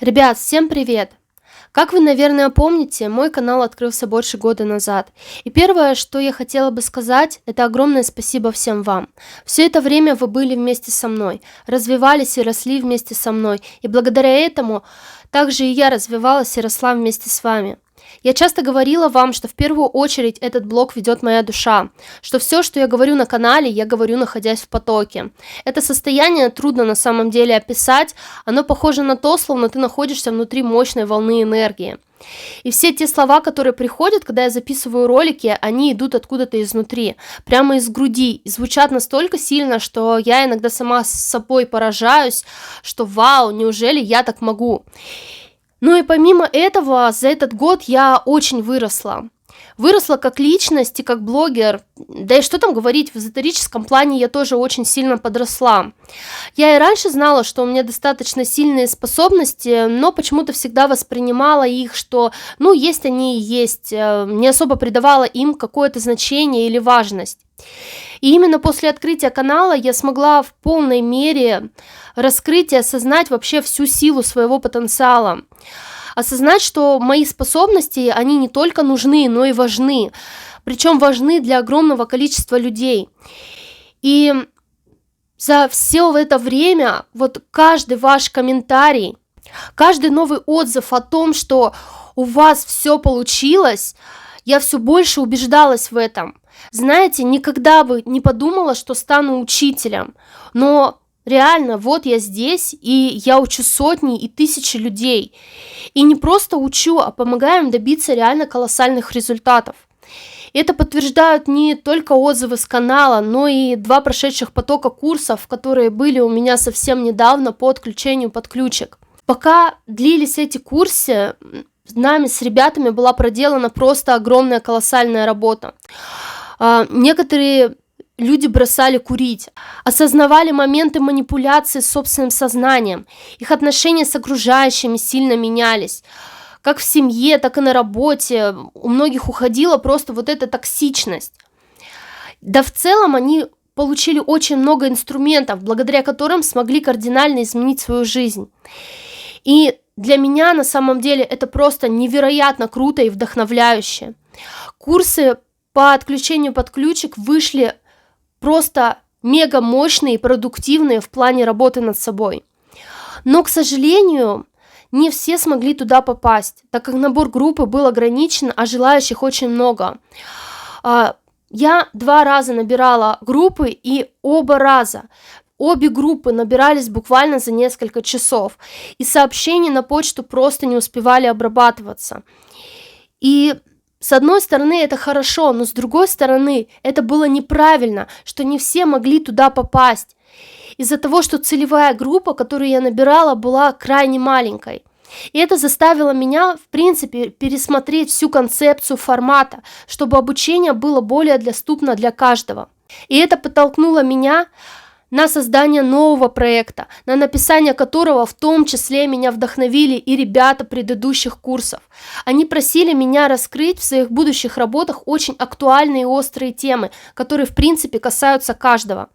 Ребят, всем привет! Как вы, наверное, помните, мой канал открылся больше года назад. И первое, что я хотела бы сказать, это огромное спасибо всем вам. Все это время вы были вместе со мной, развивались и росли вместе со мной. И благодаря этому также и я развивалась и росла вместе с вами. Я часто говорила вам, что в первую очередь этот блог ведет моя душа, что все, что я говорю на канале, я говорю, находясь в потоке. Это состояние трудно на самом деле описать, оно похоже на то, словно ты находишься внутри мощной волны энергии. И все те слова, которые приходят, когда я записываю ролики, они идут откуда-то изнутри, прямо из груди, и звучат настолько сильно, что я иногда сама с собой поражаюсь, что вау, неужели я так могу? Ну и помимо этого, за этот год я очень выросла. Выросла как личность и как блогер. Да и что там говорить, в эзотерическом плане я тоже очень сильно подросла. Я и раньше знала, что у меня достаточно сильные способности, но почему-то всегда воспринимала их, что, ну, есть они и есть, не особо придавала им какое-то значение или важность. И именно после открытия канала я смогла в полной мере раскрыть и осознать вообще всю силу своего потенциала. Осознать, что мои способности, они не только нужны, но и важны. Причем важны для огромного количества людей. И за все это время, вот каждый ваш комментарий, каждый новый отзыв о том, что у вас все получилось, я все больше убеждалась в этом. Знаете, никогда бы не подумала, что стану учителем, но реально, вот я здесь, и я учу сотни и тысячи людей. И не просто учу, а помогаю им добиться реально колоссальных результатов. Это подтверждают не только отзывы с канала, но и 2 прошедших потока курсов, которые были у меня совсем недавно по отключению под ключик. Пока длились эти курсы, нами с ребятами была проделана просто огромная колоссальная работа. Некоторые люди бросали курить, осознавали моменты манипуляции с собственным сознанием, их отношения с окружающими сильно менялись. Как в семье, так и на работе у многих уходила просто вот эта токсичность. Да в целом они получили очень много инструментов, благодаря которым смогли кардинально изменить свою жизнь. И для меня на самом деле это просто невероятно круто и вдохновляюще. Курсы по отключению под ключик вышли просто мега мощные и продуктивные в плане работы над собой. Но, к сожалению, не все смогли туда попасть, так как набор группы был ограничен, а желающих очень много. Я 2 раза набирала группы, и обе группы набирались буквально за несколько часов, и сообщения на почту просто не успевали обрабатываться. И с одной стороны это хорошо, но с другой стороны это было неправильно, что не все могли туда попасть. Из-за того, что целевая группа, которую я набирала, была крайне маленькой. И это заставило меня, в принципе, пересмотреть всю концепцию формата, чтобы обучение было более доступно для каждого. И это подтолкнуло меня на создание нового проекта, на написание которого в том числе меня вдохновили и ребята предыдущих курсов. Они просили меня раскрыть в своих будущих работах очень актуальные и острые темы, которые в принципе касаются каждого.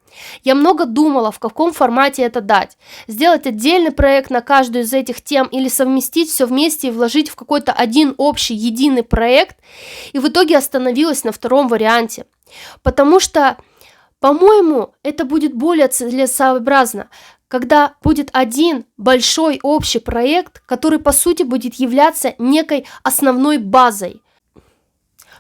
Я много думала, в каком формате это дать. Сделать отдельный проект на каждую из этих тем или совместить все вместе и вложить в какой-то один общий, единый проект. И в итоге остановилась на втором варианте. Потому что, по-моему, это будет более целесообразно, когда будет один большой общий проект, который по сути будет являться некой основной базой.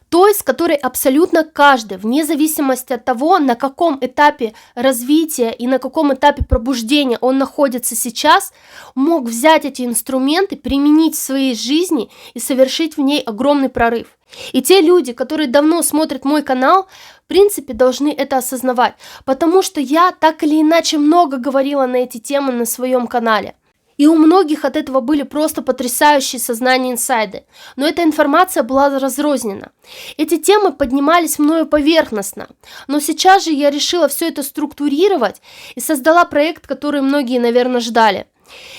Той, с которой абсолютно каждый, вне зависимости от того, на каком этапе развития и на каком этапе пробуждения он находится сейчас, мог взять эти инструменты, применить в своей жизни и совершить в ней огромный прорыв. И те люди, которые давно смотрят мой канал, в принципе, должны это осознавать, потому что я так или иначе много говорила на эти темы на своем канале. И у многих от этого были просто потрясающие сознания инсайды. Но эта информация была разрознена. Эти темы поднимались мною поверхностно. Но сейчас же я решила все это структурировать и создала проект, который многие, наверное, ждали.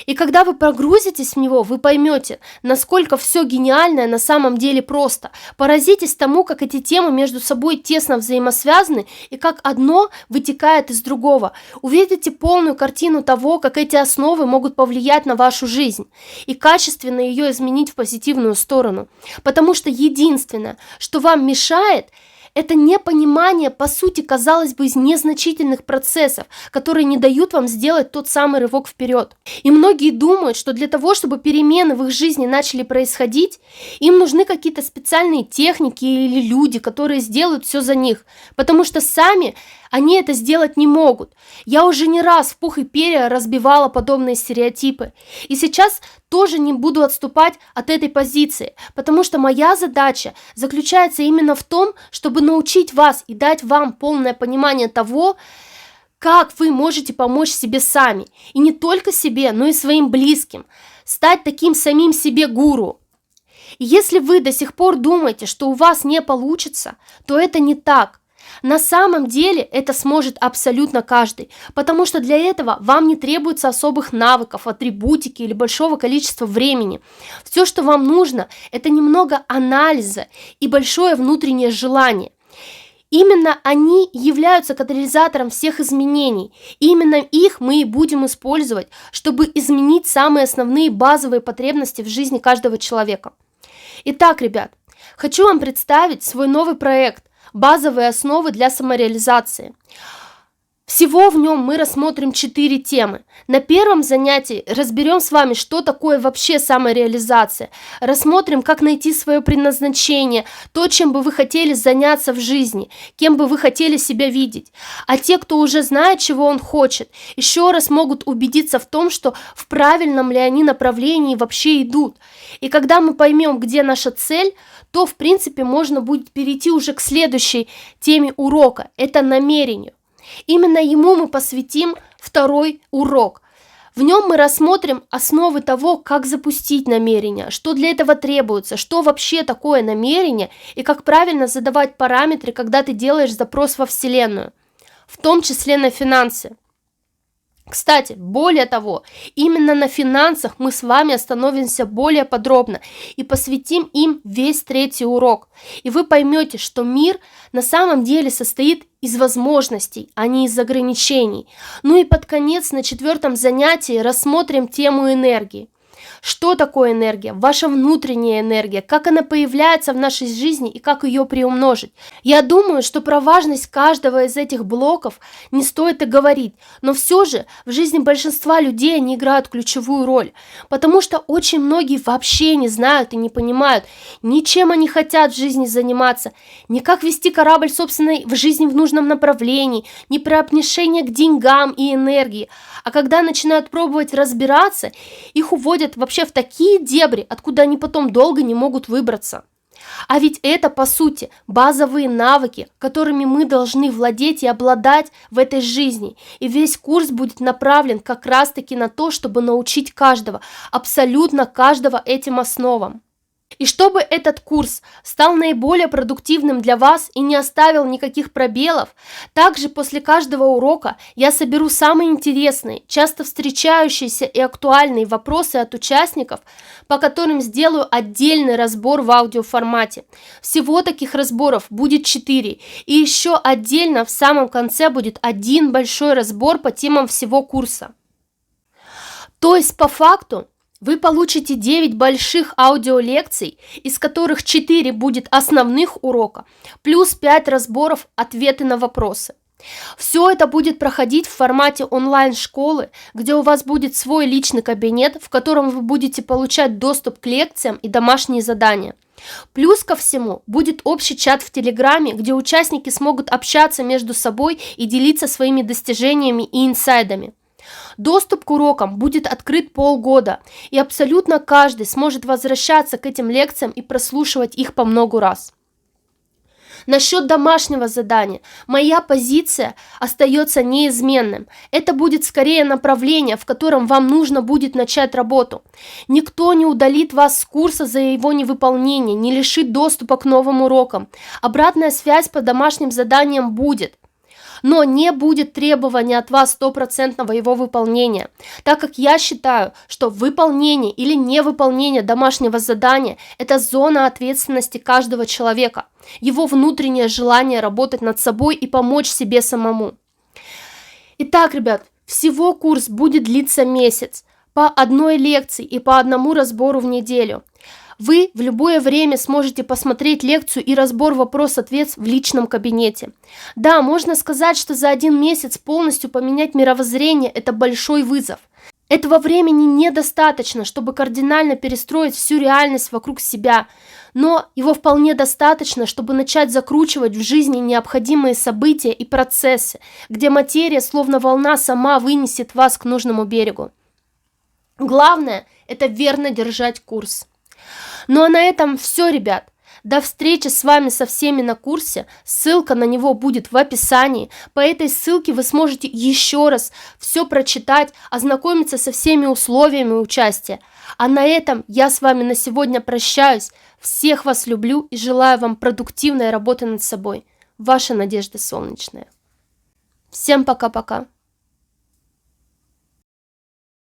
И когда вы прогрузитесь в него, вы поймете, насколько все гениальное на самом деле просто. Поразитесь тому, как эти темы между собой тесно взаимосвязаны и как одно вытекает из другого. Увидите полную картину того, как эти основы могут повлиять на вашу жизнь и качественно ее изменить в позитивную сторону. Потому что единственное, что вам мешает, это непонимание, по сути, казалось бы, из незначительных процессов, которые не дают вам сделать тот самый рывок вперед. И многие думают, что для того, чтобы перемены в их жизни начали происходить, им нужны какие-то специальные техники или люди, которые сделают все за них, потому что сами они это сделать не могут. Я уже не раз в пух и перья разбивала подобные стереотипы. И сейчас тоже не буду отступать от этой позиции, потому что моя задача заключается именно в том, чтобы научить вас и дать вам полное понимание того, как вы можете помочь себе сами. И не только себе, но и своим близким. Стать таким самим себе гуру. И если вы до сих пор думаете, что у вас не получится, то это не так. На самом деле это сможет абсолютно каждый, потому что для этого вам не требуется особых навыков, атрибутики или большого количества времени. Все, что вам нужно, это немного анализа и большое внутреннее желание. Именно они являются катализатором всех изменений. И именно их мы и будем использовать, чтобы изменить самые основные базовые потребности в жизни каждого человека. Итак, ребят, хочу вам представить свой новый проект «Базовые основы для самореализации». Всего в нем мы рассмотрим 4 темы. На первом занятии разберем с вами, что такое вообще самореализация. Рассмотрим, как найти свое предназначение, то, чем бы вы хотели заняться в жизни, кем бы вы хотели себя видеть. А те, кто уже знает, чего он хочет, еще раз могут убедиться в том, что в правильном ли они направлении вообще идут. И когда мы поймем, где наша цель, то, в принципе, можно будет перейти уже к следующей теме урока. Это намерению. Именно ему мы посвятим второй урок. В нем мы рассмотрим основы того, как запустить намерение, что для этого требуется, что вообще такое намерение и как правильно задавать параметры, когда ты делаешь запрос во Вселенную, в том числе на финансы. Кстати, более того, именно на финансах мы с вами остановимся более подробно и посвятим им весь 3-й урок. И вы поймете, что мир на самом деле состоит из возможностей, а не из ограничений. Ну и под конец на 4-м занятии рассмотрим тему энергии. Что такое энергия? Ваша внутренняя энергия, как она появляется в нашей жизни и как ее приумножить. Я думаю, что про важность каждого из этих блоков не стоит и говорить, но все же в жизни большинства людей они играют ключевую роль, потому что очень многие вообще не знают и не понимают, ни чем они хотят в жизни заниматься, ни как вести корабль, собственно, в жизни в нужном направлении, ни про отношение к деньгам и энергии. А когда начинают пробовать разбираться, их уводят вообще в такие дебри, откуда они потом долго не могут выбраться. А ведь это, по сути, базовые навыки, которыми мы должны владеть и обладать в этой жизни. И весь курс будет направлен как раз-таки на то, чтобы научить каждого, абсолютно каждого этим основам. И чтобы этот курс стал наиболее продуктивным для вас и не оставил никаких пробелов, также после каждого урока я соберу самые интересные, часто встречающиеся и актуальные вопросы от участников, по которым сделаю отдельный разбор в аудиоформате. Всего таких разборов будет 4, и еще отдельно в самом конце будет один большой разбор по темам всего курса. То есть по факту вы получите 9 больших аудиолекций, из которых 4 будет основных урока, плюс 5 разборов, ответы на вопросы. Все это будет проходить в формате онлайн-школы, где у вас будет свой личный кабинет, в котором вы будете получать доступ к лекциям и домашние задания. Плюс ко всему будет общий чат в Телеграме, где участники смогут общаться между собой и делиться своими достижениями и инсайдами. Доступ к урокам будет открыт полгода, и абсолютно каждый сможет возвращаться к этим лекциям и прослушивать их по многу раз. Насчет домашнего задания моя позиция остается неизменным. Это будет скорее направление, в котором вам нужно будет начать работу. Никто не удалит вас с курса за его невыполнение, не лишит доступа к новым урокам. Обратная связь по домашним заданиям будет. но не будет требования от вас стопроцентного его выполнения, так как я считаю, что выполнение или невыполнение домашнего задания – это зона ответственности каждого человека, его внутреннее желание работать над собой и помочь себе самому. Итак, ребят, всего курс будет длиться месяц, по одной лекции и по одному разбору в неделю. Вы в любое время сможете посмотреть лекцию и разбор вопрос-ответ в личном кабинете. Да, можно сказать, что за 1 месяц полностью поменять мировоззрение – это большой вызов. Этого времени недостаточно, чтобы кардинально перестроить всю реальность вокруг себя, но его вполне достаточно, чтобы начать закручивать в жизни необходимые события и процессы, где материя, словно волна, сама вынесет вас к нужному берегу. Главное – это верно держать курс. Ну а на этом все, ребят. До встречи с вами со всеми на курсе. Ссылка на него будет в описании. По этой ссылке вы сможете еще раз все прочитать, ознакомиться со всеми условиями участия. А на этом я с вами на сегодня прощаюсь. Всех вас люблю и желаю вам продуктивной работы над собой. Ваша Надежда Солнечная. Всем пока-пока.